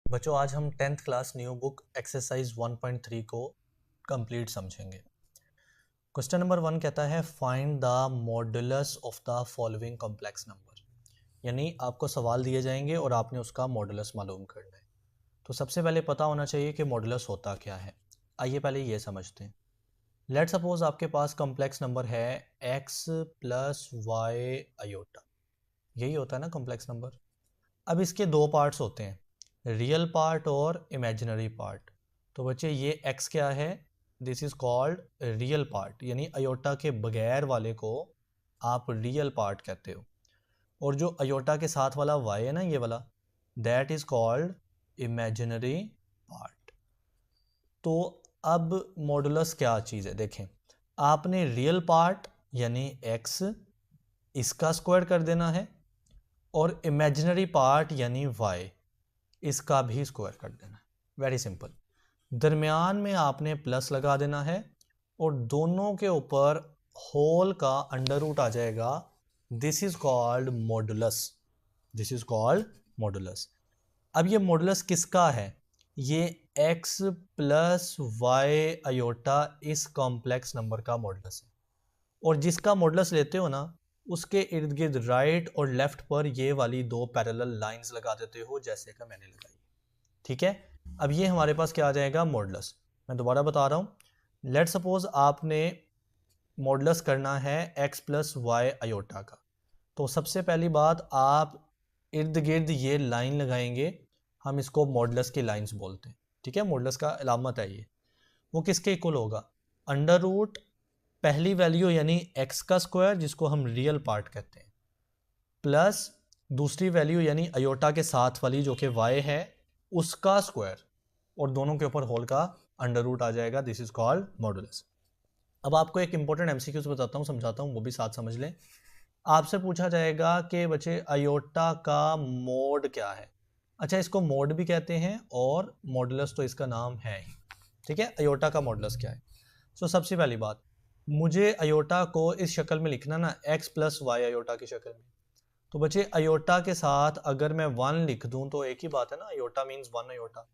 बच्चों आज हम 10th class new book exercise 1.3 को कंप्लीट समझेंगे। क्वेश्चन नंबर 1 कहता है find the modulus of the following complex number. यानी आपको सवाल दिए जाएंगे और आपने उसका मॉडुलस मालूम करना है। तो सबसे पहले पता होना चाहिए कि मॉडुलस होता क्या है। आइए पहले ये समझते हैं। लेट सपोज आपके पास कॉम्प्लेक्स नंबर है x प्लस वाई आयोटा। यही होता है ना कॉम्प्लेक्स नंबर। अब इसके दो पार्ट्स होते हैं, रियल पार्ट और इमेजिनरी पार्ट। तो बच्चे ये x क्या है, this is called real part, यानी अयोटा के बगैर वाले को आप रियल पार्ट कहते हो। और जो अयोटा के साथ वाला y है ना, ये वाला, that is called imaginary part. तो अब मॉडुलस क्या चीज़ है देखें, आपने रियल पार्ट यानी x इसका स्क्वायर कर देना है और इमेजिनरी पार्ट यानी y इसका भी स्क्वायर कर देना है। Very simple. दरमियान में आपने प्लस लगा देना है और दोनों के ऊपर होल का अंडर रूट आ जाएगा। This is called modulus. This is called modulus. अब ये मॉडुलस किसका है? ये x प्लस वाई अयोटा इस कॉम्प्लेक्स नंबर का मॉडुलस है। और जिसका मॉडुलस लेते हो ना, उसके इर्द गिर्द राइट और लेफ्ट पर ये वाली दो पैरेलल लाइंस लगा देते हो, जैसे कि मैंने लगाई। ठीक है, अब ये हमारे पास क्या आ जाएगा, मॉडुलस। मैं दोबारा बता रहा हूँ। लेट सपोज आपने मॉडुलस करना है x प्लस वाई अयोटा का। तो सबसे पहली बात, आप इर्द गिर्द ये लाइन लगाएंगे, हम इसको मॉडुलस की लाइंस बोलते हैं। ठीक है, मॉडुलस का अलामत है ये। वो किसके इक्वल होगा? अंडर रूट पहली वैल्यू यानी x का स्क्वायर, जिसको हम रियल पार्ट कहते हैं, प्लस दूसरी वैल्यू यानी अयोटा के साथ वाली जो कि y है उसका स्क्वायर, और दोनों के ऊपर होल का अंडर रूट आ जाएगा। This is called modulus. अब आपको एक इंपॉर्टेंट एमसीक्यूज बताता हूँ, समझाता हूँ, वो भी साथ समझ लें। आपसे पूछा जाएगा कि बच्चे अयोटा का मोड क्या है। अच्छा, इसको मोड भी कहते हैं और मॉडुलस तो इसका नाम है ही। ठीक है, अयोटा का मॉडुलस क्या है? सबसे पहली बात, मुझे अयोटा को इस शक्ल में लिखना ना, x प्लस वाई अयोटा की शक्ल में। तो बच्चे अयोटा के साथ अगर मैं 1 लिख दूं तो एक ही बात है ना, अयोटा मीन्स 1 अयोटा।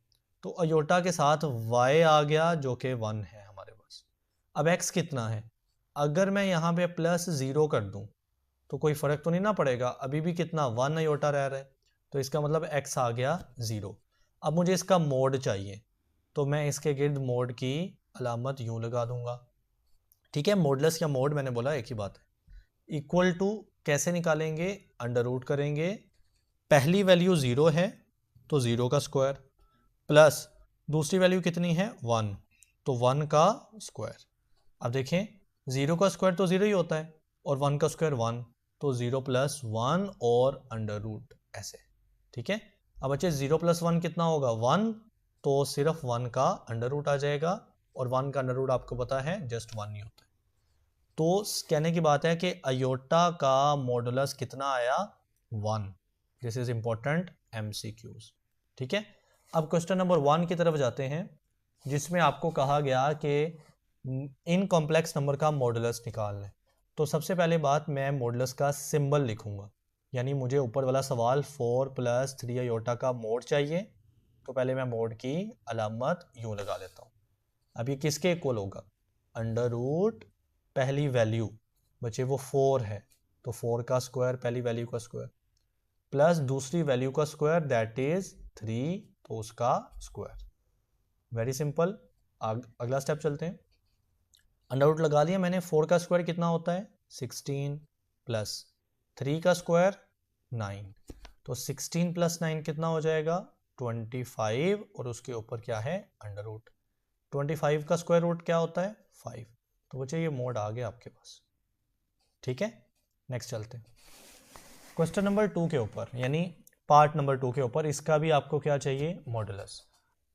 तो अयोटा के साथ y आ गया जो कि 1 है हमारे पास। अब x कितना है? अगर मैं यहाँ पे प्लस 0 कर दूं तो कोई फ़र्क तो नहीं ना पड़ेगा, अभी भी कितना 1 अयोटा रह रहा है। तो इसका मतलब x आ गया 0। अब मुझे इसका मोड चाहिए, तो मैं इसके गिर्द मोड की अलामत यूँ लगा दूंगा। ठीक है, मॉडुलस या मोड मैंने बोला एक ही बात है। इक्वल टू कैसे निकालेंगे? अंडर रूट करेंगे। पहली वैल्यू 0 है तो 0 का स्क्वायर, प्लस दूसरी वैल्यू कितनी है 1, तो 1 का स्क्वायर। अब देखें, 0 का स्क्वायर तो 0 ही होता है और 1 का स्क्वायर 1, तो 0 प्लस 1 और अंडर रूट ऐसे। ठीक है, अब बच्चे 0 प्लस 1 कितना होगा 1, तो सिर्फ 1 का अंडर रूट आ जाएगा, और 1 का अंडर रूट आपको पता है जस्ट 1 ही होता है। तो कहने की बात है कि अयोटा का मॉडुलस कितना आया 1। This is important MCQs. ठीक है, अब क्वेश्चन नंबर 1 की तरफ जाते हैं, जिसमें आपको कहा गया कि इन कॉम्प्लेक्स नंबर का मॉडुलस निकालना है। तो सबसे पहले बात, मैं मॉडुलस का सिंबल लिखूंगा, यानी मुझे ऊपर वाला सवाल 4 प्लस 3 अयोटा का मोड चाहिए, तो पहले मैं मोड की अलामत यूँ लगा लेता हूँ। अब ये किसके इक्वल होगा? अंडर रूट पहली वैल्यू, बच्चे वो 4 है तो 4 का स्क्वायर, पहली वैल्यू का स्क्वायर, प्लस दूसरी वैल्यू का स्क्वायर दैट इज 3, तो उसका स्क्वायर। Very simple. अगला स्टेप चलते हैं। अंडर रूट लगा दिया मैंने। 4 का स्क्वायर कितना होता है 16, प्लस 3 का स्क्वायर 9, तो 16 प्लस 9 कितना हो जाएगा 25, और उसके ऊपर क्या है अंडर रूट। 25 का स्क्वायर रूट क्या होता है 5। तो बच्चे ये मोड आ गया आपके पास। ठीक है, नेक्स्ट चलते हैं क्वेश्चन नंबर 2 के ऊपर, यानी पार्ट नंबर 2 के ऊपर। इसका भी आपको क्या चाहिए मॉडुलस।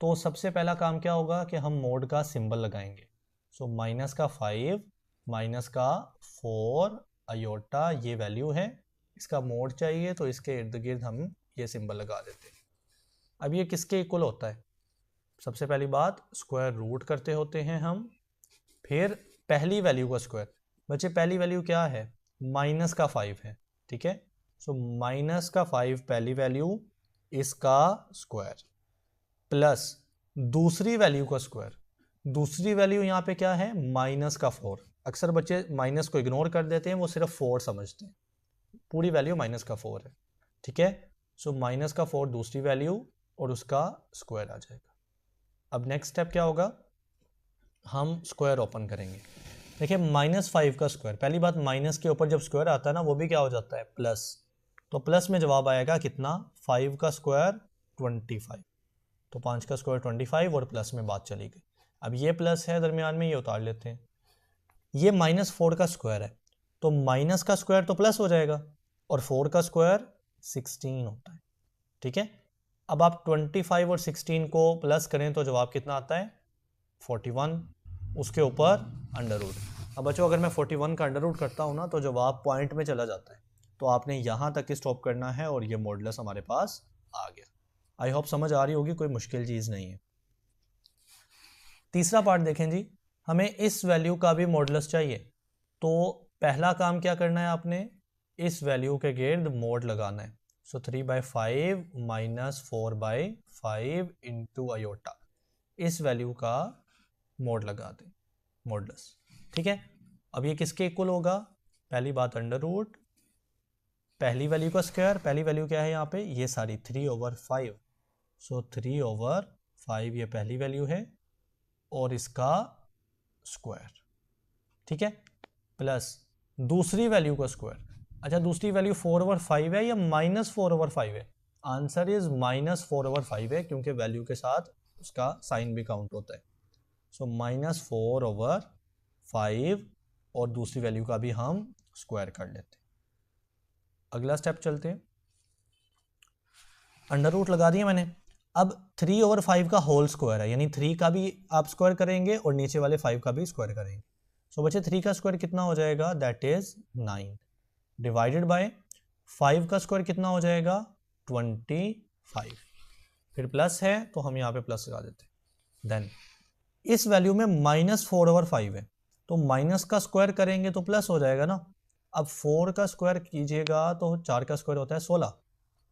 तो सबसे पहला काम क्या होगा कि हम मोड का सिंबल लगाएंगे। माइनस का 5 माइनस का 4 अयोटा ये वैल्यू है, इसका मोड चाहिए, तो इसके इर्द गिर्द हम ये सिंबल लगा देते हैं। अब ये किसके इक्वल होता है? सबसे पहली बात, स्क्वायर रूट करते होते हैं हम, फिर पहली वैल्यू का स्क्वायर। बच्चे पहली वैल्यू क्या है माइनस का 5 है। ठीक है, माइनस का 5 पहली वैल्यू, इसका स्क्वायर, प्लस दूसरी वैल्यू का स्क्वायर। दूसरी वैल्यू यहाँ पे क्या है, माइनस का 4। अक्सर बच्चे माइनस को इग्नोर कर देते हैं, वो सिर्फ 4 समझते हैं, पूरी वैल्यू माइनस का 4 है। ठीक है, सो माइनस का 4 दूसरी वैल्यू और उसका स्क्वायर आ जाएगा। अब नेक्स्ट स्टेप क्या होगा, हम स्क्वायर ओपन करेंगे। देखिए -5 का स्क्वायर, पहली बात माइनस के ऊपर जब स्क्वायर आता है ना वो भी क्या हो जाता है, प्लस। तो प्लस में जवाब आएगा कितना, 5 का स्क्वायर 25। तो 5 का स्क्वायर 25 और प्लस में बात चली गई। अब ये प्लस है दरमियान में, ये उतार लेते हैं। ये -4 का स्क्वायर है, तो माइनस का स्क्वायर तो प्लस हो जाएगा और 4 का स्क्वायर 16 होता है। ठीक है, अब आप 25 और 16 को प्लस करें तो जवाब कितना आता है, 41, उसके ऊपर अंडर रूट। अब बच्चों अगर मैं 41 का अंडर रूट करता हूँ ना तो जवाब पॉइंट में चला जाता है, तो आपने यहाँ तक स्टॉप करना है और ये मॉडुलस हमारे पास आ गया। आई होप समझ आ रही होगी, कोई मुश्किल चीज़ नहीं है। तीसरा पार्ट देखें जी, हमें इस वैल्यू का भी मॉडुलस चाहिए। तो पहला काम क्या करना है, आपने इस वैल्यू के गिर्द मोड लगाना है। सो 3/5 माइनस 4/5 इंटू आयोटा, इस वैल्यू का मोड लगा दें, मॉडुलस। ठीक है, अब ये किसके इक्वल होगा, पहली बात अंडर रूट, पहली वैल्यू का स्क्वायर, पहली वैल्यू क्या है यहाँ पे, ये सारी 3/5। सो 3/5 ये पहली वैल्यू है और इसका स्क्वायर। ठीक है, प्लस दूसरी वैल्यू का स्क्वायर। अच्छा, दूसरी वैल्यू 4/5 है या -4/5 है, आंसर इज -4/5 है, क्योंकि वैल्यू के साथ उसका साइन भी काउंट होता है। सो -4/5 और दूसरी वैल्यू का भी हम स्क्वायर कर लेते हैं। अगला स्टेप चलते हैं, अंडर रूट लगा दिया मैंने। अब 3/5 का होल स्क्वायर है, यानी 3 का भी आप स्क्वायर करेंगे और नीचे वाले 5 का भी स्क्वायर करेंगे। सो बच्चे 3 का स्क्वायर कितना हो जाएगा, दैट इज 9, डिवाइडेड बाय 5 का स्क्वायर कितना हो जाएगा, 25। फिर प्लस है तो हम यहाँ पे प्लस लगा देते हैं। देन इस वैल्यू में -4/5 है, तो माइनस का स्क्वायर करेंगे तो प्लस हो जाएगा ना। अब 4 का स्क्वायर कीजिएगा तो 4 का स्क्वायर होता है 16,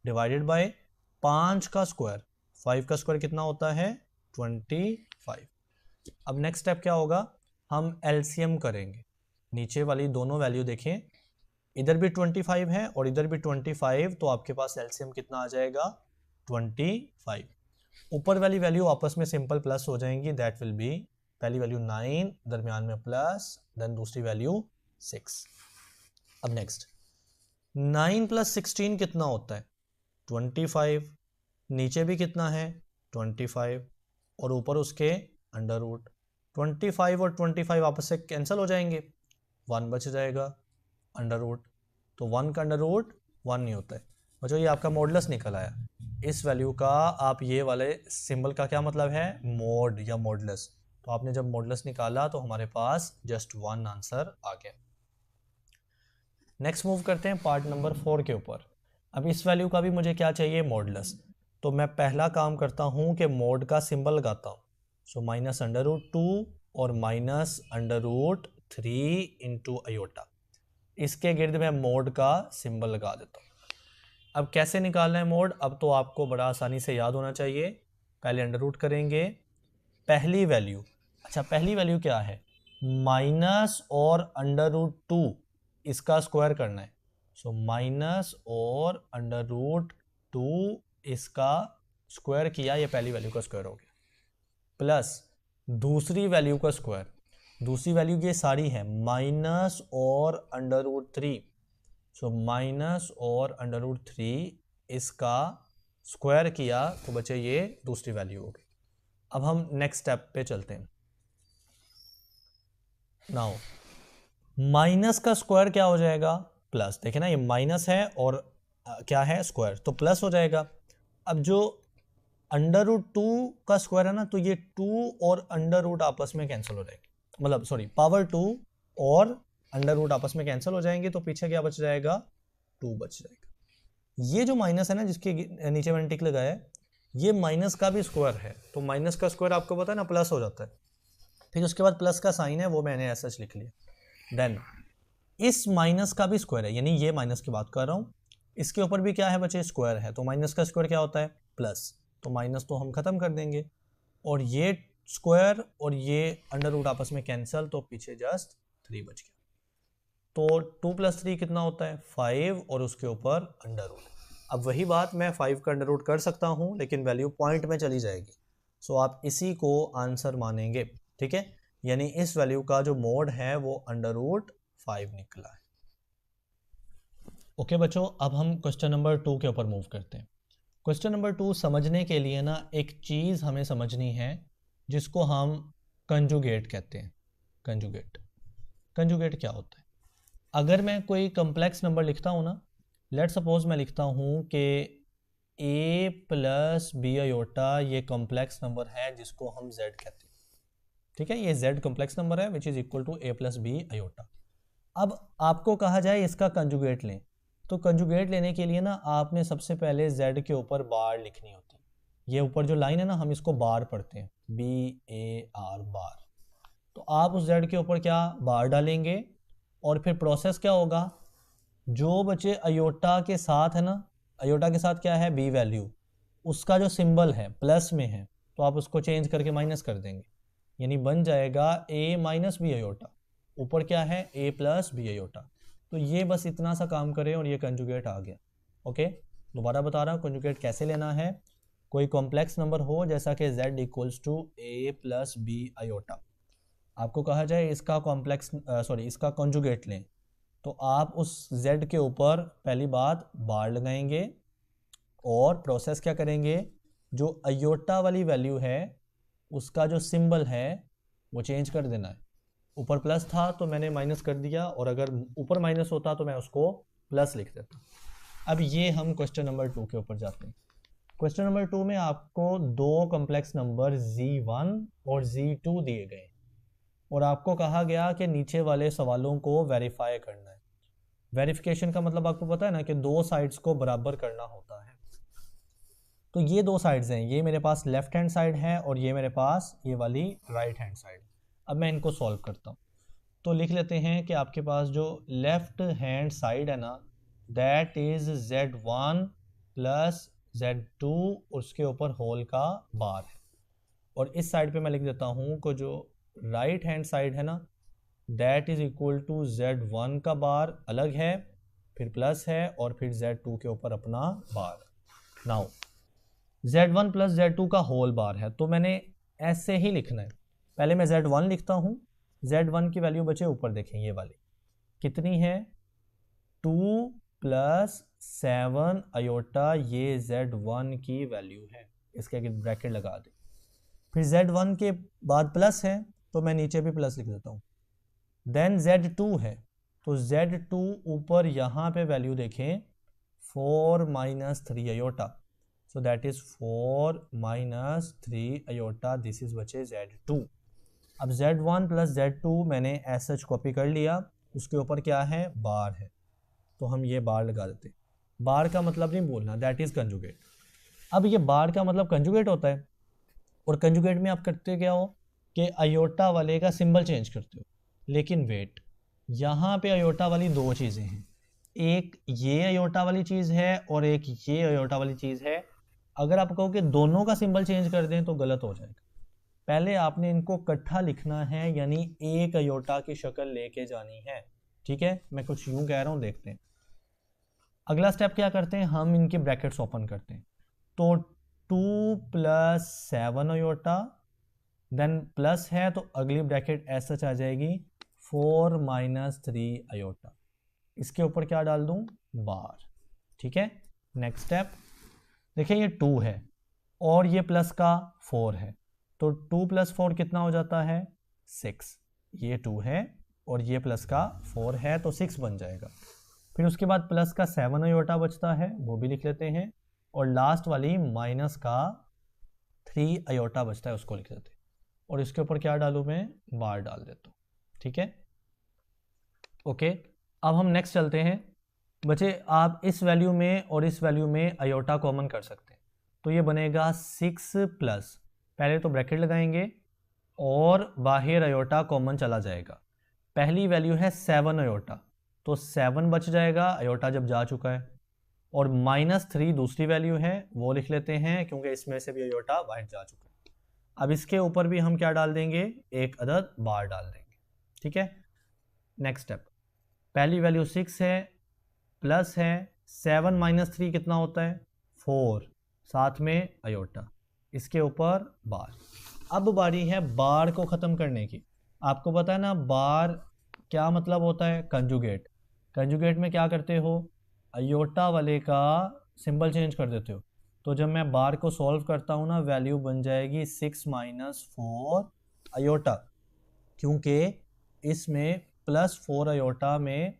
डिवाइडेड बाय 5 का स्क्वायर, 5 का स्क्वायर कितना होता है, 25। अब नेक्स्ट स्टेप क्या होगा, हम एलसीएम करेंगे। नीचे वाली दोनों वैल्यू देखें, इधर भी 25 है और इधर भी 25, तो आपके पास एलसीएम कितना आ जाएगा, 25। ऊपर वाली वैल्यू आपस में सिंपल प्लस हो जाएंगी, दैट विल बी पहली वैल्यू 9, दरमियान में प्लस, देन दूसरी वैल्यू 6। अब नेक्स्ट 9 + 16 कितना होता है, 25, नीचे भी कितना है 25 और ऊपर उसके अंडर रूट। 25 और 25 आपस से कैंसिल हो जाएंगे, 1 बच जाएगा अंडर रूट। तो 1 का अंडर रूट 1 नहीं होता है बच्चों, ये आपका मॉडुलस निकल आया। इस वैल्यू का आप ये वाले सिंबल का क्या मतलब है, मोड या मॉडुलस। तो आपने जब मॉडुलस निकाला तो हमारे पास जस्ट 1 आंसर आ गया। नेक्स्ट मूव करते हैं पार्ट नंबर 4 के ऊपर। अब इस वैल्यू का भी मुझे क्या चाहिए, मॉडुलस। तो मैं पहला काम करता हूँ कि मोड का सिंबल लगाता हूँ। सो -√2 और -√3 इंटू आयोटा, इसके गिर्द मैं मोड का सिंबल लगा देता हूँ। अब कैसे निकालना है मोड, अब तो आपको बड़ा आसानी से याद होना चाहिए। पहले अंडर रूट करेंगे, पहली वैल्यू, अच्छा पहली वैल्यू क्या है, माइनस और √2 इसका स्क्वायर करना है। सो माइनस और √2 इसका स्क्वायर किया, ये पहली वैल्यू का स्क्वायर हो गया, प्लस दूसरी वैल्यू का स्क्वायर, दूसरी वैल्यू ये सारी है माइनस और √3। सो माइनस और √3 इसका स्क्वायर किया, तो बचे ये दूसरी वैल्यू हो गई। अब हम नेक्स्ट स्टेप पे चलते हैं। नाउ माइनस का स्क्वायर क्या हो जाएगा, प्लस। देखें ना, ये माइनस है और क्या है, स्क्वायर, तो प्लस हो जाएगा। अब जो √2 का स्क्वायर है ना, तो ये 2 और अंडर रूट आपस में कैंसिल हो जाएंगे, मतलब सॉरी पावर 2 और अंडर रूट आपस में कैंसिल हो जाएंगे, तो पीछे क्या बच जाएगा, 2 बच जाएगा। ये जो माइनस है ना, जिसके नीचे मैंने टिक लगाया है, ये माइनस का भी स्क्वायर है, तो माइनस का स्क्वायर आपको पता है ना, प्लस हो जाता है। फिर उसके बाद प्लस का साइन है, वो मैंने ऐसा लिख लिया। देन इस माइनस का भी स्क्वायर है, यानी ये माइनस की बात कर रहा हूँ, इसके ऊपर भी क्या है बच्चे, स्क्वायर है, तो माइनस का स्क्वायर क्या होता है, प्लस। तो माइनस तो हम ख़त्म कर देंगे, और ये स्क्वायर और ये अंडर रूट आपस में कैंसिल, तो पीछे जस्ट 3 बच गया। तो 2 + 3 कितना होता है 5, और उसके ऊपर अंडर रूट। अब वही बात, मैं 5 का अंडर रूट कर सकता हूँ लेकिन वैल्यू पॉइंट में चली जाएगी, सो आप इसी को आंसर मानेंगे, ठीक है। यानी इस वैल्यू का जो मोड है वो अंडर रूट 5 निकला है। ओके बच्चों, अब हम क्वेश्चन नंबर 2 के ऊपर मूव करते हैं। क्वेश्चन नंबर 2 समझने के लिए ना एक चीज़ हमें समझनी है जिसको हम कंजुगेट कहते हैं। कंजुगेट क्या होता है? अगर मैं कोई कम्प्लेक्स नंबर लिखता हूँ ना, लेट सपोज मैं लिखता हूँ कि a + b आयोटा ये कॉम्प्लेक्स नंबर है जिसको हम z कहते हैं, ठीक है। ये z कॉम्प्लेक्स नंबर है which is equal to a + b iota. अब आपको कहा जाए इसका कंजुगेट लें, तो कंजुगेट लेने के लिए ना आपने सबसे पहले z के ऊपर बार लिखनी होती है। ये ऊपर जो लाइन है ना, हम इसको बार पढ़ते हैं, BAR बार। तो आप उस z के ऊपर क्या बार डालेंगे, और फिर प्रोसेस क्या होगा, जो बचे अयोटा के साथ है ना, अयोटा के साथ क्या है b वैल्यू, उसका जो सिंबल है प्लस में है, तो आप उसको चेंज करके माइनस कर देंगे, यानी बन जाएगा a - b आयोटा। ऊपर क्या है a + b आयोटा। तो ये बस इतना सा काम करें और ये कंजुगेट आ गया। ओके, दोबारा बता रहा हूँ कंजुगेट कैसे लेना है। कोई कॉम्प्लेक्स नंबर हो जैसा कि z = a + b आयोटा, आपको कहा जाए इसका इसका कंजुगेट लें, तो आप उस z के ऊपर पहली बात बार लगाएंगे और प्रोसेस क्या करेंगे, जो अयोटा वाली वैल्यू है उसका जो सिंबल है वो चेंज कर देना है। ऊपर प्लस था तो मैंने माइनस कर दिया, और अगर ऊपर माइनस होता तो मैं उसको प्लस लिख देता। अब ये हम क्वेश्चन नंबर 2 के ऊपर जाते हैं। क्वेश्चन नंबर 2 में आपको दो कॉम्प्लेक्स नंबर z1 और z2 दिए गए, और आपको कहा गया कि नीचे वाले सवालों को वेरीफाई करना है। वेरिफिकेशन का मतलब आपको पता है ना कि दो साइड्स को बराबर करना होता है। तो ये दो साइड्स हैं, ये मेरे पास लेफ्ट हैंड साइड है और ये मेरे पास ये वाली राइट हैंड साइड। अब मैं इनको सॉल्व करता हूँ, तो लिख लेते हैं कि आपके पास जो लेफ्ट हैंड साइड है ना, दैट इज z1 + z2, उसके ऊपर होल का बार है। और इस साइड पे मैं लिख देता हूँ कि जो राइट हैंड साइड है ना, that is equal to z1 का बार अलग है, फिर प्लस है, और फिर z2 के ऊपर अपना बार। नाउ z1 + z2 का होल बार है, तो मैंने ऐसे ही लिखना है। पहले मैं z1 लिखता हूँ, z1 की वैल्यू बचे ऊपर देखें ये वाली कितनी है 2 + 7 आयोटा, ये z1 की वैल्यू है, इसके आगे ब्रैकेट लगा दे। फिर z1 के बाद प्लस है तो मैं नीचे भी प्लस लिख देता हूँ। देन z2 है, तो z2 ऊपर यहाँ पे वैल्यू देखें 4 - 3 iota, so that is 4 - 3 iota, this is बचे z2। अब z1 + z2 मैंने ऐसा कॉपी कर लिया, उसके ऊपर क्या है बार है, तो हम ये बार लगा देते। बार का मतलब नहीं बोलना, दैट इज कंजुगेट। अब ये बार का मतलब कंजुगेट होता है, और कंजुगेट में आप करते क्या हो कि अयोटा वाले का सिंबल चेंज करते हो। लेकिन वेट, यहाँ पे अयोटा वाली दो चीज़ें हैं, एक ये अयोटा वाली चीज़ है और एक ये अयोटा वाली चीज़ है। अगर आप कहो कि दोनों का सिंबल चेंज कर दें तो गलत हो जाएगा। पहले आपने इनको इकट्ठा लिखना है, यानी एक अयोटा की शक्ल लेके जानी है, ठीक है। मैं कुछ यूं कह रहा हूँ, देखते हैं। अगला स्टेप क्या करते हैं, हम इनके ब्रैकेट्स ओपन करते हैं। तो 2 + 7 आयोटा, देन प्लस है तो अगली ब्रैकेट ऐसा आ जाएगी 4 - 3 आयोटा, इसके ऊपर क्या डाल दूं बार, ठीक है। नेक्स्ट स्टेप देखिए, ये 2 है और ये प्लस का 4 है, तो 2 + 4 कितना हो जाता है 6। ये 2 है और ये प्लस का 4 है, तो 6 बन जाएगा। फिर उसके बाद प्लस का 7 आयोटा बचता है, वो भी लिख लेते हैं, और लास्ट वाली माइनस का 3 आयोटा बचता है, उसको लिख देते हैं, और इसके ऊपर क्या डालूं मैं बार डाल देता हूँ, ठीक है। ओके, अब हम नेक्स्ट चलते हैं। बच्चे आप इस वैल्यू में और इस वैल्यू में आयोटा कॉमन कर सकते हैं, तो ये बनेगा 6 प्लस, पहले तो ब्रैकेट लगाएंगे और बाहर आयोटा कॉमन चला जाएगा। पहली वैल्यू है 7 आयोटा, तो 7 बच जाएगा, आयोटा जब जा चुका है। और -3 दूसरी वैल्यू है, वो लिख लेते हैं क्योंकि इसमें से भी आयोटा बाहर जा चुका है। अब इसके ऊपर भी हम क्या डाल देंगे, एक अदद बार डाल देंगे। ठीक है, नेक्स्ट स्टेप, पहली वैल्यू 6 है, प्लस है 7 - 3 कितना होता है 4, साथ में आयोटा, इसके ऊपर बार। अब बारी है बार को ख़त्म करने की। आपको पता है ना बार क्या मतलब होता है, कंजुगेट। कंजुगेट में क्या करते हो, आयोटा वाले का सिंबल चेंज कर देते हो। तो जब मैं बार को सॉल्व करता हूँ ना, वैल्यू बन जाएगी 6 - 4 आयोटा, क्योंकि इसमें +4 आयोटा में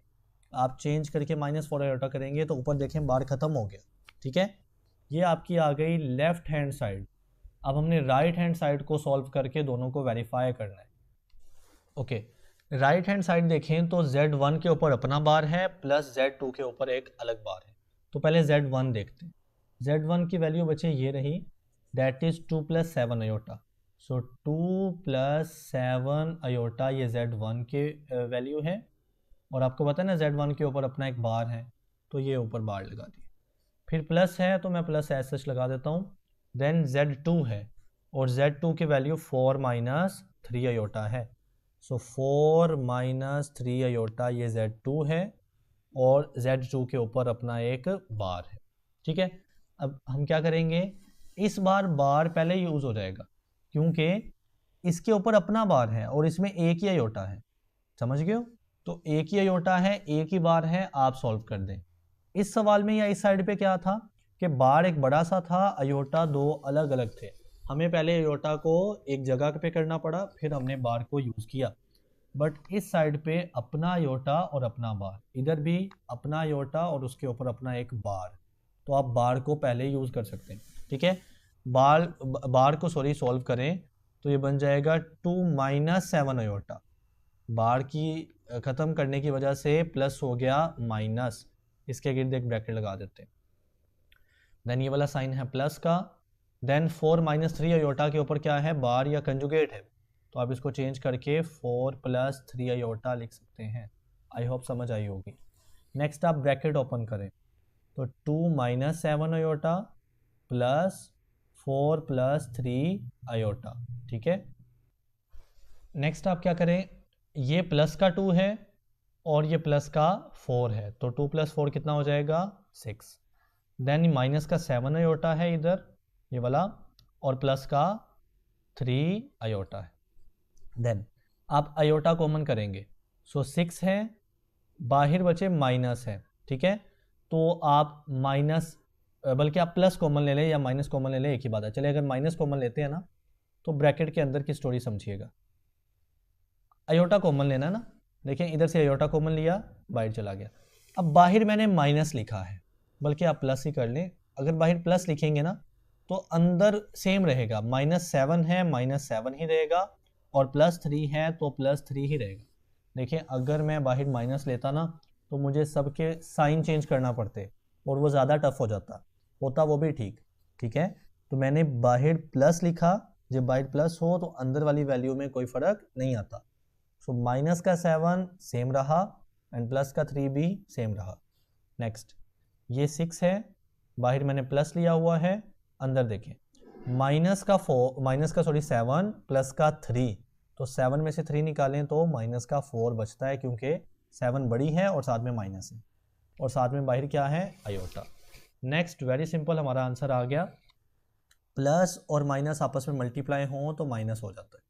आप चेंज करके -4 आयोटा करेंगे तो ऊपर देखें बार ख़त्म हो गया। ठीक है, ये आपकी आ गई लेफ्ट हैंड साइड। अब हमने राइट हैंड साइड को सॉल्व करके दोनों को वेरीफाई करना है। ओके, राइट हैंड साइड देखें तो Z1 के ऊपर अपना बार है प्लस Z2 के ऊपर एक अलग बार है। तो पहले Z1 देखते हैं। Z1 की वैल्यू बचे ये रही, that is 2 + 7 iota. So 2 + 7 iota ये Z1 के वैल्यू है। और आपको पता है ना Z1 के ऊपर अपना एक बार है, तो ये ऊपर बार लगा दी। फिर प्लस है तो मैं प्लस एज सच लगा देता हूँ। देन Z2 है और Z2 की वैल्यू 4 - 3 आयोटा है। सो 4 - 3 आयोटा ये Z2 है और Z2 के ऊपर अपना एक बार है। ठीक है, अब हम क्या करेंगे, इस बार बार पहले यूज़ हो जाएगा क्योंकि इसके ऊपर अपना बार है और इसमें एक ही आयोटा है। समझ गए हो, तो एक ही आयोटा है, एक ही बार है, आप सॉल्व कर दें। इस सवाल में या इस साइड पे क्या था कि बार एक बड़ा सा था, आयोटा दो अलग अलग थे। हमें पहले आयोटा को एक जगह पे करना पड़ा, फिर हमने बार को यूज़ किया। बट इस साइड पे अपना आयोटा और अपना बार, इधर भी अपना आयोटा और उसके ऊपर अपना एक बार, तो आप बार को पहले यूज़ कर सकते हैं। ठीक है, बार को सॉल्व करें तो ये बन जाएगा 2 - 7 आयोटा। बार की ख़त्म करने की वजह से प्लस हो गया माइनस, इसके गिर्द एक ब्रैकेट लगा देते हैं। देन ये वाला साइन है प्लस का। देन 4 - 3 आयोटा के ऊपर क्या है, बार या कंजुगेट है, तो आप इसको चेंज करके 4 + 3 आयोटा लिख सकते हैं। आई होप समझ आई होगी। नेक्स्ट आप ब्रैकेट ओपन करें तो 2 - 7 आयोटा प्लस 4 + 3 आयोटा। ठीक है, नेक्स्ट आप क्या करें, ये प्लस का 2 है और ये प्लस का 4 है, तो 2 + 4 कितना हो जाएगा 6। देन माइनस का 7 आयोटा है इधर ये वाला और प्लस का 3 आयोटा है। देन आप आयोटा कॉमन करेंगे, सो 6 है, बाहर बचे माइनस है। ठीक है, तो आप माइनस बल्कि आप प्लस कॉमन ले लें या माइनस कॉमन ले लें, एक ही बात है। चलिए अगर माइनस कॉमन लेते हैं ना तो ब्रैकेट के अंदर की स्टोरी समझिएगा। आयोटा कॉमन लेना है ना, देखिए इधर से आयोटा कॉमन लिया, बाहर चला गया। अब बाहर मैंने माइनस लिखा है, बल्कि आप प्लस ही कर लें। अगर बाहर प्लस लिखेंगे ना तो अंदर सेम रहेगा, -7 है -7 ही रहेगा और +3 है तो +3 ही रहेगा। देखिए अगर मैं बाहर माइनस लेता ना तो मुझे सबके साइन चेंज करना पड़ते और वो ज़्यादा टफ हो जाता, होता वो भी ठीक। ठीक है, तो मैंने बाहर प्लस लिखा, जब बाहर प्लस हो तो अंदर वाली वैल्यू में कोई फ़र्क नहीं आता। सो माइनस का 7 सेम रहा एंड प्लस का 3 भी सेम रहा। नेक्स्ट ये 6 है, बाहर मैंने प्लस लिया हुआ है, अंदर देखें माइनस का 7 प्लस का 3, तो 7 में से 3 निकालें तो माइनस का 4 बचता है क्योंकि 7 बड़ी है और साथ में माइनस है और साथ में बाहर क्या है आयोटा। नेक्स्ट वेरी सिंपल, हमारा आंसर आ गया। प्लस और माइनस आपस में मल्टीप्लाई हों तो माइनस हो जाता है।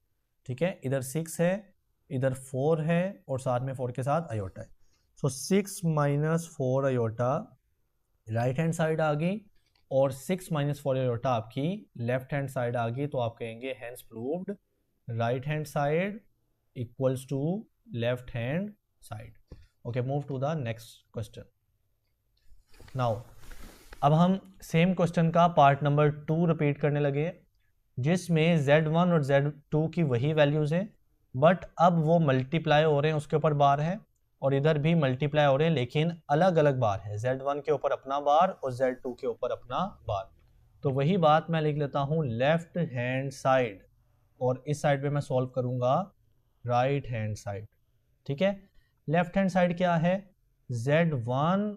ठीक है, इधर 6 है, इधर 4 है और साथ में 4 के साथ आयोटा है। सो 6 - 4 आयोटा राइट हैंड साइड आ गई और 6 - 4 आयोटा आपकी लेफ्ट हैंड साइड आ गई। तो आप कहेंगे hence proved right hand side equals to left hand side. Okay, move to the next question. Now अब हम सेम क्वेश्चन का पार्ट नंबर 2 रिपीट करने लगे, जिसमें Z1 और Z2 की वही वैल्यूज़ हैं, बट अब वो मल्टीप्लाई हो रहे हैं, उसके ऊपर बार है और इधर भी मल्टीप्लाई हो रहे हैं लेकिन अलग अलग बार है। Z1 के ऊपर अपना बार और Z2 के ऊपर अपना बार। तो वही बात मैं लिख लेता हूँ लेफ्ट हैंड साइड और इस साइड पे मैं सॉल्व करूँगा राइट हैंड साइड। ठीक है, लेफ्ट हैंड साइड क्या है, Z1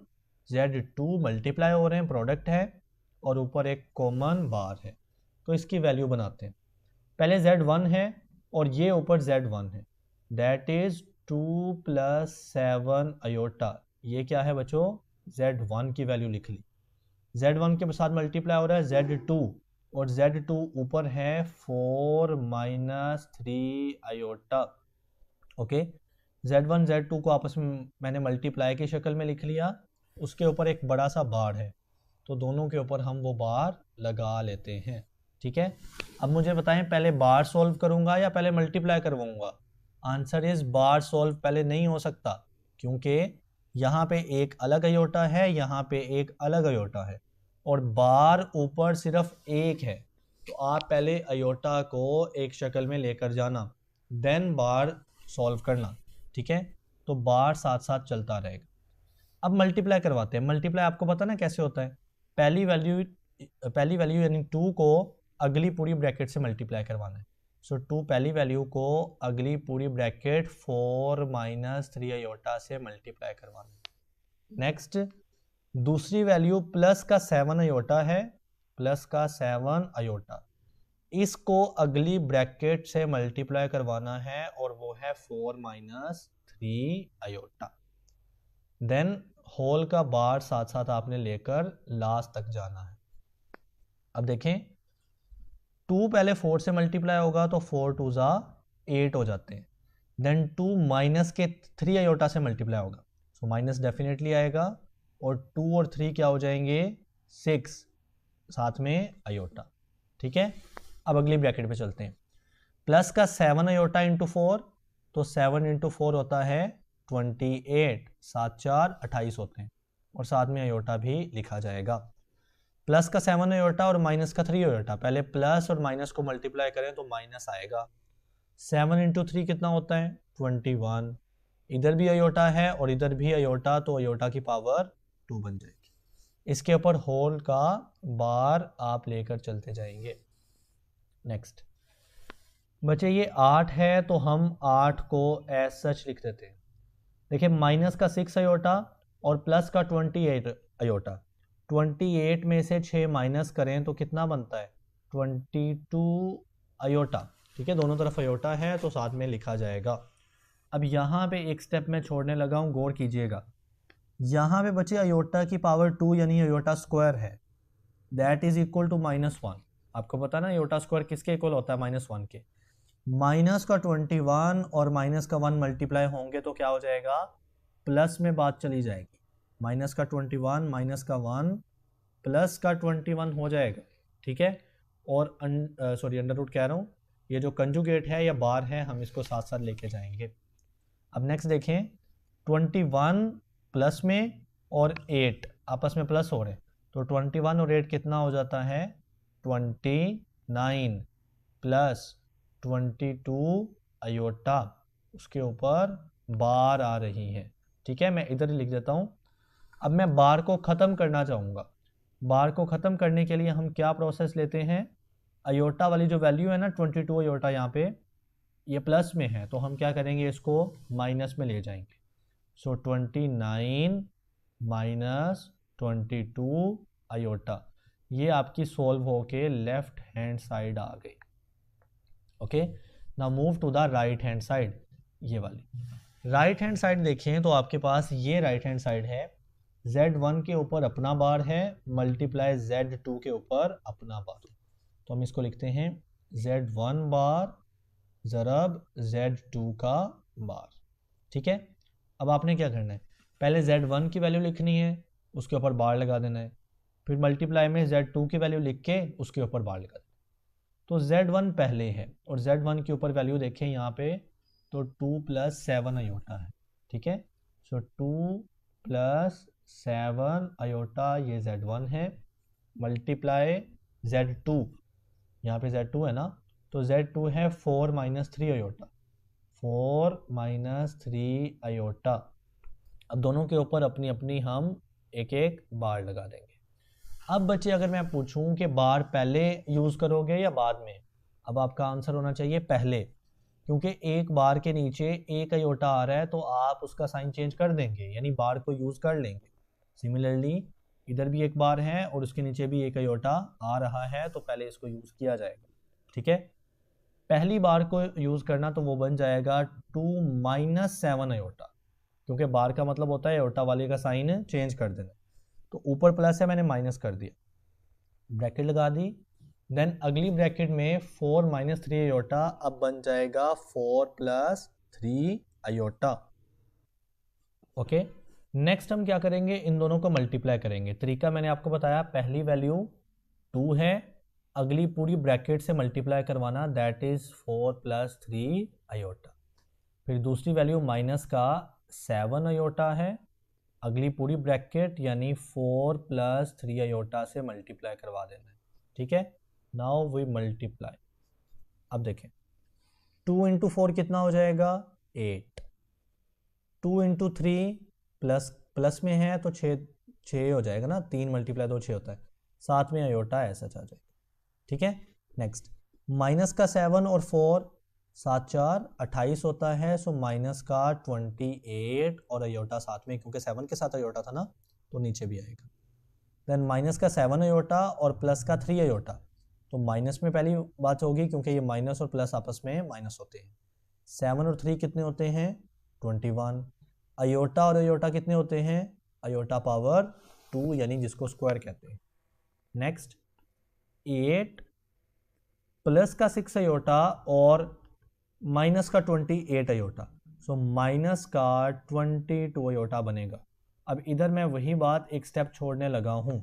Z2 मल्टीप्लाई हो रहे हैं, प्रोडक्ट है, और ऊपर एक कॉमन बार है, तो इसकी वैल्यू बनाते हैं। पहले Z1 है और ये ऊपर Z1 है, दैट इज 2 + 7 अयोटा। ये क्या है बच्चों? Z1 की वैल्यू लिख ली। Z1 के साथ मल्टीप्लाई हो रहा है Z2, और Z2 ऊपर है 4 - 3 अयोटा। ओके, Z1 Z2 को आपस में मैंने मल्टीप्लाई की शक्ल में लिख लिया, उसके ऊपर एक बड़ा सा बार है, तो दोनों के ऊपर हम वो बार लगा लेते हैं। ठीक है, अब मुझे बताएं पहले बार सॉल्व करूंगा या पहले मल्टीप्लाई करवाऊंगा? आंसर इज बार सॉल्व पहले नहीं हो सकता, क्योंकि यहाँ पे एक अलग अयोटा है, यहाँ पे एक अलग अयोटा है, और बार ऊपर सिर्फ एक है, तो आप पहले अयोटा को एक शक्ल में लेकर जाना, देन बार सॉल्व करना। ठीक है, तो बार साथ साथ चलता रहेगा। अब मल्टीप्लाई करवाते हैं। मल्टीप्लाई आपको पता ना कैसे होता है, पहली वैल्यू यानी 2 को अगली पूरी ब्रैकेट से मल्टीप्लाई करवाना है। सो 2 पहली वैल्यू को अगली पूरी ब्रैकेट 4 - 3 अयोटा से मल्टीप्लाई करवाना है। नेक्स्ट, दूसरी वैल्यू प्लस का 7 अयोटा है, प्लस का 7 अयोटा, इसको अगली ब्रैकेट से मल्टीप्लाई करवाना है, और वो है 4 - 3 अयोटा। देन होल का बार साथ साथ आपने लेकर लास्ट तक जाना है। अब देखें, 2 पहले 4 से मल्टीप्लाई होगा तो 4 2 ज़ा 8 हो जाते हैं। देन 2 माइनस के 3 अयोटा से मल्टीप्लाई होगा, सो माइनस डेफिनेटली आएगा, और 2 और 3 क्या हो जाएंगे? 6, साथ में अयोटा। ठीक है, अब अगली ब्रैकेट पे चलते हैं। प्लस का 7 अयोटा इंटू 4, तो 7 इंटू 4 होता है 28, 7 4 28 होते हैं, और साथ में अयोटा भी लिखा जाएगा। प्लस का 7 अयोटा और माइनस का 3 अयोटा, पहले प्लस और माइनस को मल्टीप्लाई करें तो माइनस आएगा। 7 इंटू 3 कितना होता है? 21। इधर भी अयोटा है और इधर भी अयोटा, तो अयोटा की पावर 2 बन जाएगी। इसके ऊपर होल का बार आप लेकर चलते जाएंगे। नेक्स्ट बच्चे, ये 8 है तो हम 8 को एज सच लिख देते हैं। देखिए, माइनस का 6 अयोटा और प्लस का 28 अयोटा, 28 में से 6 माइनस करें तो कितना बनता है? 22 अयोटा। ठीक है, दोनों तरफ अयोटा है तो साथ में लिखा जाएगा। अब यहाँ पे एक स्टेप मैं छोड़ने लगा हूँ, गौर कीजिएगा। यहाँ पे बच्चे अयोटा की पावर 2 यानी अयोटा स्क्वायर है, दैट इज इक्वल टू -1। आपको पता ना अयोटा स्क्वायर किसके इक्वल होता है? -1 के। माइनस का 21 और माइनस का 1 मल्टीप्लाई होंगे तो क्या हो जाएगा? प्लस में बात चली जाएगी। माइनस का 21 माइनस का 1 प्लस का 21 हो जाएगा। ठीक है, और अंडर रूट कह रहा हूँ, ये जो कंजुगेट है या बार है, हम इसको साथ साथ लेके जाएंगे। अब नेक्स्ट देखें, 21 प्लस में और 8 आपस में प्लस हो रहे हैं, तो 21 और 8 कितना हो जाता है? 29 प्लस 22 अयोटा, उसके ऊपर बार आ रही है। ठीक है, मैं इधर ही लिख देता हूँ। अब मैं बार को ख़त्म करना चाहूँगा। बार को ख़त्म करने के लिए हम क्या प्रोसेस लेते हैं? अयोटा वाली जो वैल्यू है ना 22 अयोटा, यहाँ पे ये प्लस में है, तो हम क्या करेंगे? इसको माइनस में ले जाएंगे। सो 29 माइनस 22 अयोटा, ये आपकी सॉल्व होके लेफ्ट हैंड साइड आ गई। Okay, now move to the right hand side. ये वाली राइट हैंड साइड देखें तो आपके पास ये राइट हैंड साइड है, Z1 के ऊपर अपना बार है, मल्टीप्लाई Z2 के ऊपर अपना बार, तो हम इसको लिखते हैं Z1 बार ज़रब Z2 का बार। ठीक है, अब आपने क्या करना है? पहले Z1 की वैल्यू लिखनी है, उसके ऊपर बार लगा देना है, फिर मल्टीप्लाई में Z2 की वैल्यू लिख के उसके ऊपर बार लगा देना। तो Z1 पहले है और Z1 के ऊपर वैल्यू देखें यहाँ पे, तो 2 + 7 अयोटा है। ठीक है, सो 2 + 7 अयोटा ये Z1 है, मल्टीप्लाई Z2, यहाँ पे Z2 है ना, तो Z2 है 4 - 3 अयोटा, 4 - 3 अयोटा। अब दोनों के ऊपर अपनी अपनी हम एक एक बार लगा देंगे। अब बच्चे, अगर मैं पूछूं कि बार पहले यूज़ करोगे या बाद में, अब आपका आंसर होना चाहिए पहले, क्योंकि एक बार के नीचे एक अयोटा आ रहा है तो आप उसका साइन चेंज कर देंगे, यानी बार को यूज़ कर लेंगे। सिमिलरली इधर भी एक बार है और उसके नीचे भी एक आयोटा आ रहा है, तो पहले इसको यूज़ किया जाएगा। ठीक है, पहली बार को यूज़ करना तो वो बन जाएगा 2 - 7 आयोटा, क्योंकि बार का मतलब होता है आयोटा वाले का साइन चेंज कर देना। तो ऊपर प्लस है, मैंने माइनस कर दिया, ब्रैकेट लगा दी। देन अगली ब्रैकेट में 4 - 3 आयोटा, अब बन जाएगा 4 + 3 आयोटा। ओके, नेक्स्ट हम क्या करेंगे, इन दोनों को मल्टीप्लाई करेंगे। तरीका मैंने आपको बताया, पहली वैल्यू 2 है, अगली पूरी ब्रैकेट से मल्टीप्लाई करवाना, दैट इज 4 + 3 आयोटा। फिर दूसरी वैल्यू माइनस का 7 आयोटा है, अगली पूरी ब्रैकेट यानी 4 + 3 आयोटा से मल्टीप्लाई करवा देना है। ठीक है, नाउ वी मल्टीप्लाई। अब देखें 2 × 4 कितना हो जाएगा 8, 2 × 3 प्लस में है तो 6 हो जाएगा ना, 3 × 2 6 होता है, साथ में आयोटा ऐसा आ जाएगा। ठीक है, नेक्स्ट माइनस का 7 और 4, 7 × 4 28 होता है, सो माइनस का 28 और आयोटा साथ में, क्योंकि 7 के साथ आयोटा था ना तो नीचे भी आएगा। देन माइनस का 7 आयोटा और प्लस का 3 आयोटा, तो माइनस में पहली बात होगी क्योंकि ये माइनस और प्लस आपस में माइनस होते हैं। 7 और 3 कितने होते हैं 21, आयोटा और आयोटा कितने होते हैं आयोटा पावर 2, यानी जिसको स्क्वायर कहते हैं। नेक्स्ट 8 प्लस का 6 आयोटा और माइनस का 28 आयोटा, सो माइनस का 22 आयोटा बनेगा। अब इधर मैं वही बात एक स्टेप छोड़ने लगा हूं,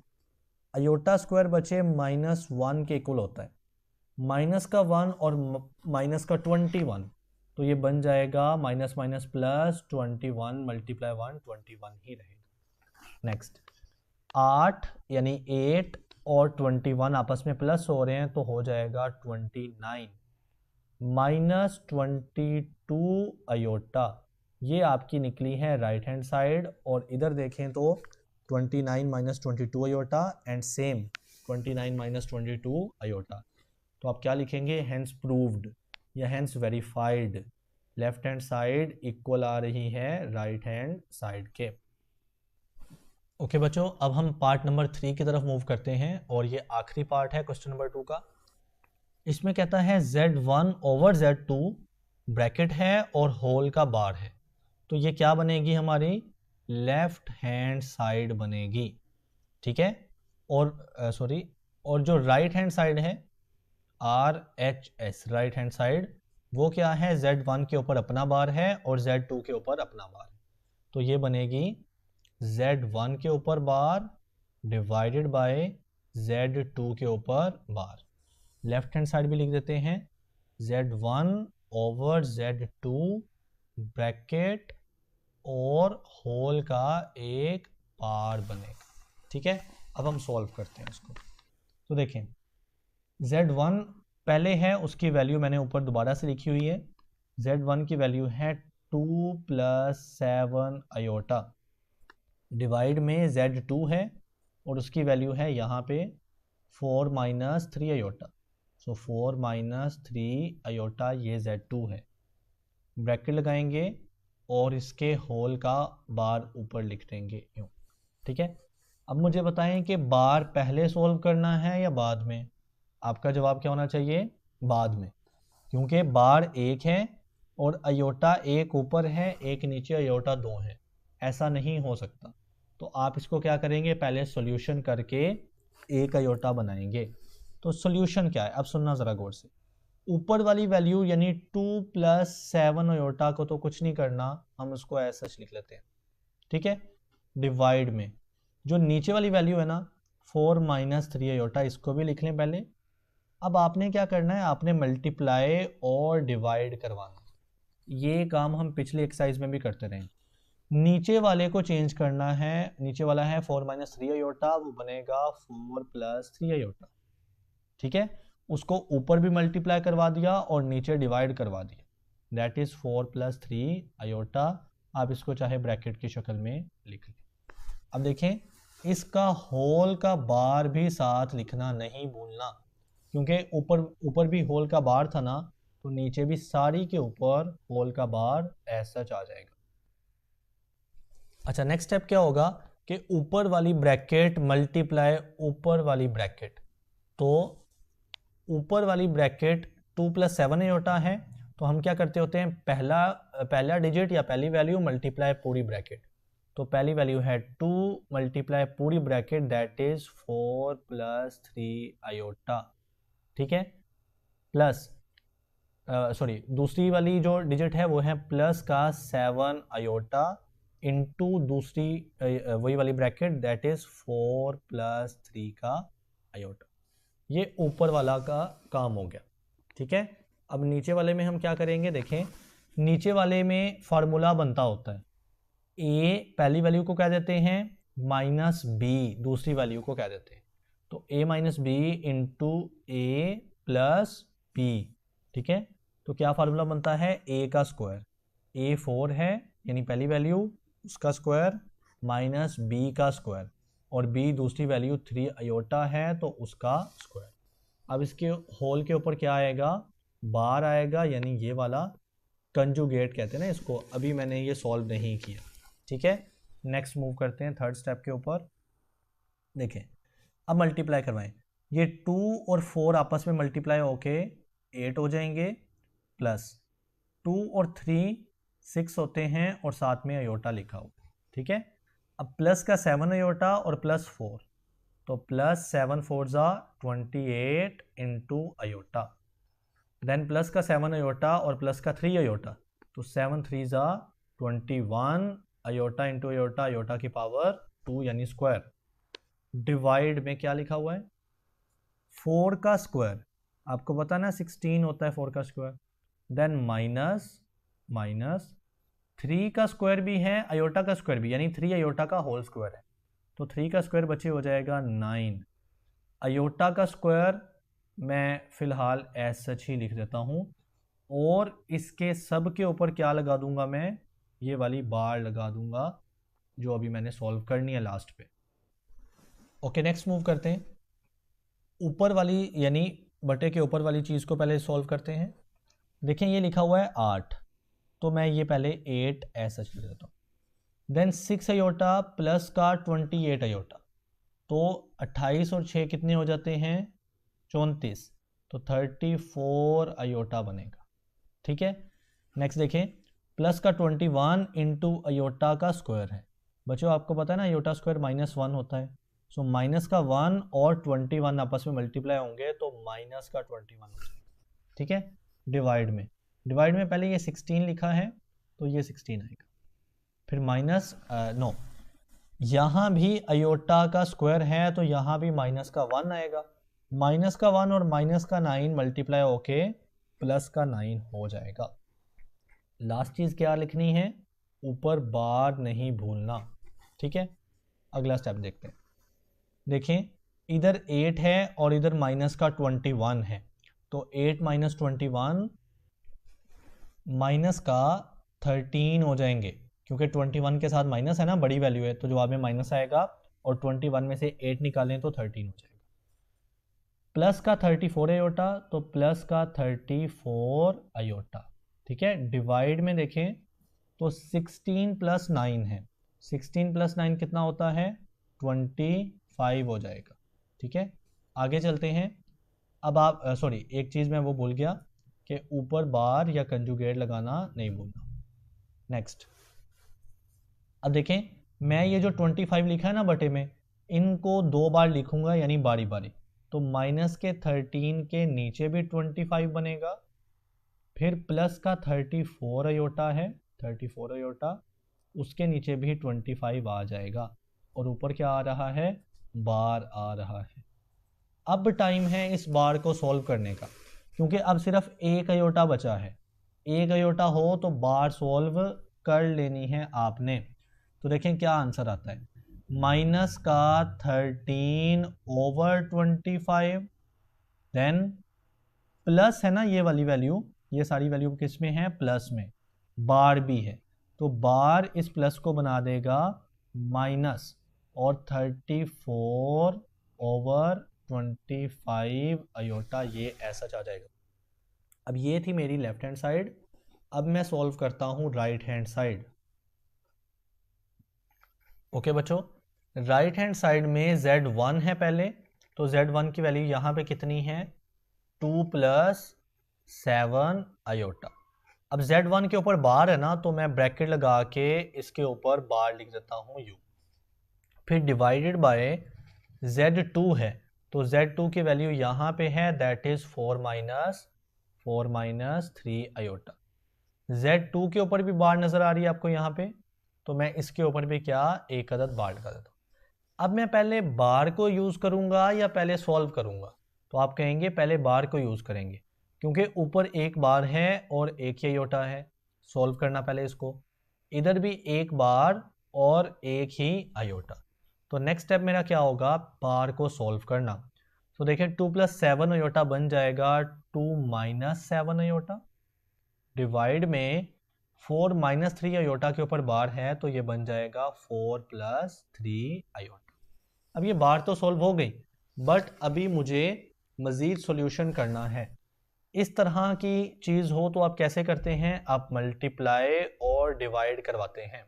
आयोटा स्क्वायर बचे -1 के इक्वल होता है, माइनस का 1 और माइनस का 21, तो ये बन जाएगा माइनस माइनस प्लस 21 × 1 21 ही रहेगा। नेक्स्ट 8 यानी 8 और 21 आपस में प्लस हो रहे हैं तो हो जाएगा 29 -22 आयोटा, ये आपकी निकली है राइट हैंड साइड। और इधर देखें तो 29 - 22 आयोटा एंड सेम 29 - 22 आयोटा, तो आप क्या लिखेंगे हेंस प्रूव्ड या hence verified, left hand side equal आ रही है राइट हैंड साइड के। ओके बच्चों, अब हम पार्ट नंबर 3 की तरफ मूव करते हैं और ये आखिरी पार्ट है क्वेश्चन नंबर 2 का। इसमें कहता है Z1 / Z2 ब्रैकेट है और होल का बार है, तो ये क्या बनेगी हमारी लेफ्ट हैंड साइड बनेगी। ठीक है, और और जो राइट हैंड साइड है RHS राइट हैंड साइड, वो क्या है Z1 के ऊपर अपना बार है और Z2 के ऊपर अपना बार है, तो ये बनेगी Z1 के ऊपर बार डिवाइडेड बाय Z2 के ऊपर बार। लेफ्ट हैंड साइड भी लिख देते हैं Z1 / Z2 ब्रैकेट और होल का एक बार बनेगा। ठीक है, अब हम सॉल्व करते हैं इसको। तो देखें Z1 पहले है, उसकी वैल्यू मैंने ऊपर दोबारा से लिखी हुई है, Z1 की वैल्यू है 2 + 7 आयोटा, डिवाइड में Z2 है और उसकी वैल्यू है यहाँ पे 4 - 3 आयोटा, सो 4 - 3 आयोटा ये Z2 है, ब्रैकेट लगाएंगे और इसके होल का बार ऊपर लिख देंगे यूँ। ठीक है, अब मुझे बताएं कि बार पहले सॉल्व करना है या बाद में। आपका जवाब क्या होना चाहिए बाद में, क्योंकि बार एक है और आयोटा एक ऊपर है एक नीचे, आयोटा 2 है, ऐसा नहीं हो सकता। तो आप इसको क्या करेंगे पहले सॉल्यूशन करके एक आयोटा बनाएंगे। तो सॉल्यूशन क्या है अब सुनना ज़रा गौर से, ऊपर वाली वैल्यू यानी 2 + 7 आयोटा को तो कुछ नहीं करना, हम उसको ऐसा लिख लेते हैं। ठीक है, डिवाइड में जो नीचे वाली वैल्यू है ना 4 - 3 आयोटा, इसको भी लिख लें पहले। अब आपने क्या करना है, आपने मल्टीप्लाई और डिवाइड करवाना, ये काम हम पिछली एक्सरसाइज में भी करते रहे। नीचे वाले को चेंज करना है, नीचे वाला है 4 - 3 आयोटा, वो बनेगा 4 + 3 आयोटा। ठीक है, उसको ऊपर भी मल्टीप्लाई करवा दिया और नीचे डिवाइड करवा दिया, दैट इज 4 + 3 आयोटा। आप इसको चाहे ब्रैकेट की शक्ल में लिख लें। अब देखें इसका होल का बार भी साथ लिखना नहीं भूलना, क्योंकि ऊपर भी होल का बार था ना, तो नीचे भी सारी के ऊपर होल का बार ऐसा आ जाएगा। अच्छा, नेक्स्ट स्टेप क्या होगा कि ऊपर वाली ब्रैकेट मल्टीप्लाई ऊपर वाली ब्रैकेट, तो ऊपर वाली ब्रैकेट 2 + 7 आयोटा है, तो हम क्या करते होते हैं, पहला डिजिट या पहली वैल्यू मल्टीप्लाई पूरी ब्रैकेट। तो पहली वैल्यू है 2 मल्टीप्लाई पूरी ब्रैकेट दैट इज 4 + 3 आयोटा, ठीक है, प्लस सॉरी दूसरी वाली जो डिजिट है वो है प्लस का 7 आयोटा इंटू दूसरी वही वाली ब्रैकेट दैट इज 4 + 3 का आयोटा। ये ऊपर वाला का काम हो गया, ठीक है। अब नीचे वाले में हम क्या करेंगे, देखें नीचे वाले में फार्मूला बनता होता है, ए पहली वैल्यू को क्या देते हैं माइनस बी दूसरी वैल्यू को क्या देते हैं, तो a - b into A plus B, ठीक है। तो क्या फार्मूला बनता है, a का स्क्वायर, a 4 है यानी पहली वैल्यू उसका स्क्वायर माइनस b का स्क्वायर और b दूसरी वैल्यू 3 आयोटा है तो उसका स्क्वायर। अब इसके होल के ऊपर क्या आएगा, बार आएगा, यानी ये वाला कंजुगेट कहते हैं ना इसको। अभी मैंने ये सॉल्व नहीं किया, ठीक है। नेक्स्ट मूव करते हैं थर्ड स्टेप के ऊपर। देखें अब मल्टीप्लाई करवाएं, ये 2 और 4 आपस में मल्टीप्लाई होके 8 हो जाएंगे, प्लस 2 और 3 6 होते हैं और साथ में अयोटा लिखा हो, ठीक है। अब प्लस का 7 अयोटा और प्लस 4, तो प्लस 7 4 ज़ा 28 इंटू अयोटा, देन प्लस का 7 अयोटा और प्लस का 3 अयोटा, तो 7 3 ज़ा 21 अयोटा इंटू अयोटा, अयोटा की पावर 2 यानी स्क्वायर। डिवाइड में क्या लिखा हुआ है, 4 का स्क्वायर, आपको पता ना 16 होता है 4 का स्क्वायर, देन माइनस 3 का स्क्वायर भी है अयोटा का स्क्वायर भी, यानी 3 अयोटा का होल स्क्वायर है, तो 3 का स्क्वायर बचे हो जाएगा 9। अयोटा का स्क्वायर मैं फिलहाल एज सच ही लिख देता हूँ, और इसके सब के ऊपर क्या लगा दूंगा मैं, ये वाली बार लगा दूंगा जो अभी मैंने सॉल्व करनी है लास्ट पे। ओके नेक्स्ट मूव करते हैं, ऊपर वाली यानी बटे के ऊपर वाली चीज़ को पहले सॉल्व करते हैं। देखें ये लिखा हुआ है 8, तो मैं ये पहले 8 ऐसा लिख देता हूँ, देन 6 अयोटा प्लस का 28 अयोटा, तो 28 और 6 कितने हो जाते हैं 34, तो 34 अयोटा बनेगा, ठीक है। नेक्स्ट देखें प्लस का 21 इंटू अयोटा का स्क्वायर है, बच्चों आपको पता है ना अयोटा स्क्वायर -1 होता है, सो माइनस का 1 और 21 आपस में मल्टीप्लाई होंगे तो माइनस का 21 हो जाएगा, ठीक है। डिवाइड में पहले ये 16 लिखा है तो ये 16 आएगा, फिर माइनस नो यहाँ भी अयोटा का स्क्वायर है तो यहाँ भी माइनस का 1 आएगा, माइनस का 1 और माइनस का 9 मल्टीप्लाई होके प्लस का 9 हो जाएगा। लास्ट चीज़ क्या लिखनी है, ऊपर बार नहीं भूलना, ठीक है। अगला स्टेप देखते हैं, देखें इधर 8 है और इधर माइनस का 21 है, तो 8 - 21 माइनस का 13 हो जाएंगे, क्योंकि 21 के साथ माइनस है ना, बड़ी वैल्यू है तो जवाब में माइनस आएगा, और 21 में से 8 निकालें तो 13 हो जाएगा। प्लस का 34 अयोटा, तो प्लस का 34 अयोटा, ठीक है। डिवाइड में देखें तो 16 + 9 है, 16 + 9 कितना होता है 25 हो जाएगा, ठीक है। आगे चलते हैं, अब आप सॉरी एक चीज़ मैं वो भूल गया कि ऊपर बार या कंजुगेट लगाना नहीं भूलना। नेक्स्ट अब देखें मैं ये जो 25 लिखा है ना बटे में, इनको 2 बार लिखूंगा यानी बारी बारी, तो माइनस के 13 के नीचे भी 25 बनेगा, फिर प्लस का 34 अयोटा है 34 अयोटा, उसके नीचे भी 25 आ जाएगा, और ऊपर क्या आ रहा है बार आ रहा है। अब टाइम है इस बार को सॉल्व करने का, क्योंकि अब सिर्फ एक अयोटा बचा है, एक अयोटा हो तो बार सॉल्व कर लेनी है आपने। तो देखें क्या आंसर आता है, माइनस का 13/25, देन प्लस है ना ये वाली वैल्यू, ये सारी वैल्यू किस में है प्लस में, बार भी है तो बार इस प्लस को बना देगा माइनस, और 34/25 अयोटा ये ऐसा आ जाएगा। अब ये थी मेरी लेफ्ट हैंड साइड, अब मैं सॉल्व करता हूं राइट हैंड साइड। ओके बच्चों, राइट हैंड साइड में z1 है पहले, तो z1 की वैल्यू यहाँ पे कितनी है 2 + 7 आयोटा। अब z1 के ऊपर बार है ना, तो मैं ब्रैकेट लगा के इसके ऊपर बार लिख देता हूँ u, फिर डिवाइडेड बाय z2 है, तो z2 की वैल्यू यहाँ पे है दैट इज 4 - 3 आयोटा। z2 के ऊपर भी बार नजर आ रही है आपको यहाँ पे, तो मैं इसके ऊपर भी क्या एक अदद बार लगा देता हूँ। अब मैं पहले बार को यूज करूंगा या पहले सॉल्व करूंगा, तो आप कहेंगे पहले बार को यूज करेंगे, क्योंकि ऊपर एक बार है और एक ही आयोटा है। सॉल्व करना पहले इसको, इधर भी एक बार और एक ही आयोटा। तो नेक्स्ट स्टेप मेरा क्या होगा, बार को सॉल्व करना। तो देखिए 2 + 7 आयोटा बन जाएगा 2 - 7 आयोटा, डिवाइड में 4 - 3 आयोटा के ऊपर बार है, तो ये बन जाएगा 4 + 3 आयोटा। अब ये बार तो सॉल्व हो गई, बट अभी मुझे मज़ीद सॉल्यूशन करना है। इस तरह की चीज़ हो तो आप कैसे करते हैं, आप मल्टीप्लाई और डिवाइड करवाते हैं।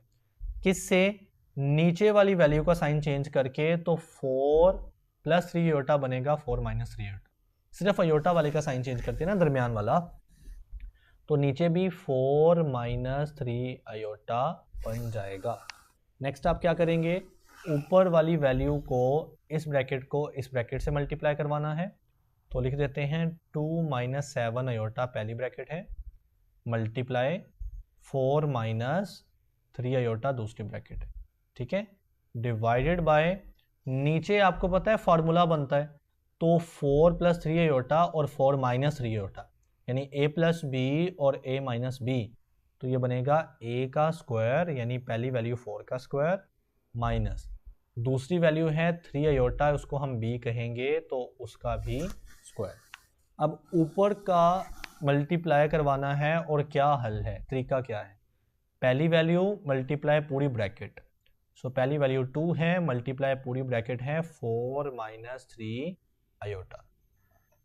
किससे, नीचे वाली वैल्यू का साइन चेंज करके, तो 4 + 3 आयोटा बनेगा 4 - 3 आयोटा। सिर्फ आयोटा वाले का साइन चेंज करते हैं ना, दरमियान वाला, तो नीचे भी 4 - 3 आयोटा बन जाएगा। नेक्स्ट आप क्या करेंगे, ऊपर वाली वैल्यू को इस ब्रैकेट से मल्टीप्लाई करवाना है, तो लिख देते हैं 2 - 7 आयोटा पहली ब्रैकेट है, मल्टीप्लाई 4 - 3 आयोटा दूसरी ब्रैकेट है, ठीक है, डिवाइडेड बाय, नीचे आपको पता है फार्मूला बनता है, तो 4 + 3 आयोटा और 4 - 3 आयोटा, यानी a + b और a - b, तो ये बनेगा a का स्क्वायर, यानी पहली वैल्यू 4 का स्क्वायर, माइनस दूसरी वैल्यू है 3 आयोटा, उसको हम b कहेंगे, तो उसका भी स्क्वायर। अब ऊपर का मल्टीप्लाई करवाना है, और क्या हल है, तरीका क्या है, पहली वैल्यू मल्टीप्लाई पूरी ब्रैकेट, सो पहली वैल्यू 2 है, मल्टीप्लाई पूरी ब्रैकेट है 4 - 3 आयोटा,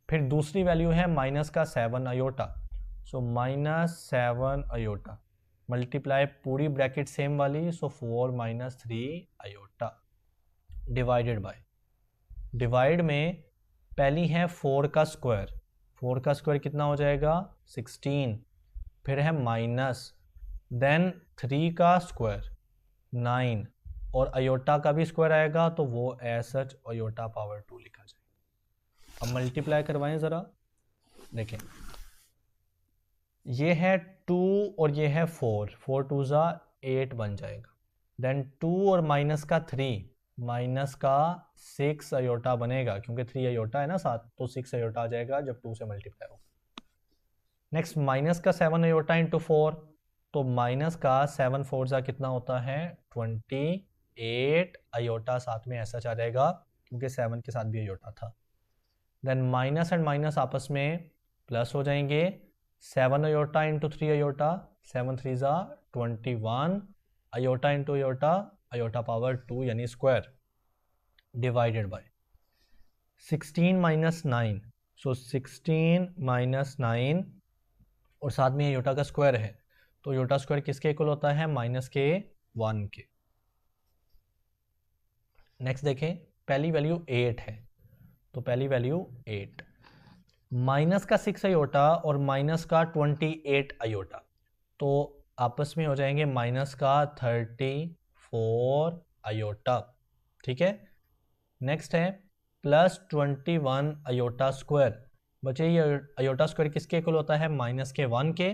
फिर दूसरी वैल्यू है माइनस का 7 आयोटा, सो -7 आयोटा, मल्टीप्लाई पूरी ब्रैकेट सेम वाली, सो 4 - 3 आयोटा, डिवाइडेड बाय, डिवाइड में पहली है 4 का स्क्वायर, 4 का स्क्वायर कितना हो जाएगा 16, फिर है माइनस, देन 3 का स्क्वायर 9, और आयोटा का भी स्क्वायर आएगा, तो वो एज सच आयोटा पावर 2 लिखा जाएगा। अब मल्टीप्लाई करवाएं ज़रा, देखें ये है 2 और ये है 4, 4 2 ज़ा 8 बन जाएगा, देन 2 और माइनस का 3, माइनस का 6 आयोटा बनेगा, क्योंकि 3 आयोटा है ना साथ, तो 6 आयोटा आ जाएगा जब 2 से मल्टीप्लाई होगा। नेक्स्ट माइनस का 7 आयोटा इंटू 4, तो माइनस का 7 4 ज़ा कितना होता है 28 आयोटा, साथ में ऐसा आ जाएगा क्योंकि 7 के साथ भी आयोटा था। देन माइनस एंड माइनस आपस में प्लस हो जाएंगे, 7 आयोटा इंटू 3 आयोटा, 7 3 ज़ा 21 iota into iota, iota power 2 यानी स्क्वायर, डिवाइडेड बाय 16 - 9, सो 16 - 9, और साथ में आयोटा का स्क्वायर है, तो आयोटा स्क्वायर किसके इक्वल होता है -1 के। नेक्स्ट देखें, पहली वैल्यू 8 है, तो पहली वैल्यू 8, माइनस का 6 आयोटा और माइनस का 28 आयोटा, तो आपस में हो जाएंगे माइनस का 34 आयोटा, ठीक है। नेक्स्ट है प्लस 21 आयोटा स्क्वायर, बचे ये आयोटा स्क्वायर किसके इक्वल होता है -1 के,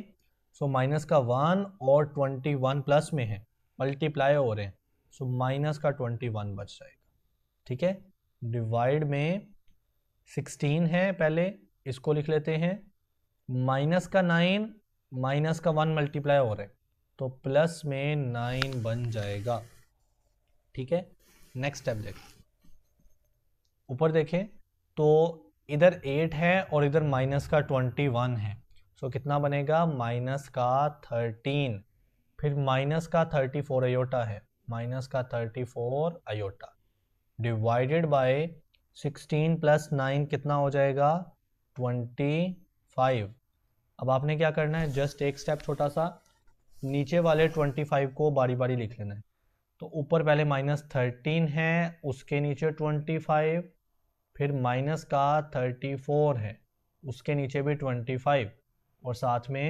सो माइनस का 1 और 21 प्लस में है, मल्टीप्लाई हो रहे हैं, सो माइनस का 21 बच जाएगा, ठीक है। डिवाइड में 16 है, पहले इसको लिख लेते हैं, माइनस का 9 माइनस का 1 मल्टीप्लाई हो रहे हैं, तो प्लस में 9 बन जाएगा, ठीक है। नेक्स्ट स्टेप देखें, ऊपर देखें तो इधर 8 है और इधर माइनस का 21 है, सो कितना बनेगा माइनस का 13, फिर माइनस का 34 आयोटा है, माइनस का 34 आयोटा, डिवाइडेड बाय 16 + 9 कितना हो जाएगा 25। अब आपने क्या करना है, जस्ट एक स्टेप छोटा सा, नीचे वाले 25 को बारी बारी लिख लेना है, तो ऊपर पहले -13 है, उसके नीचे 25, फिर माइनस का 34 है, उसके नीचे भी 25 और साथ में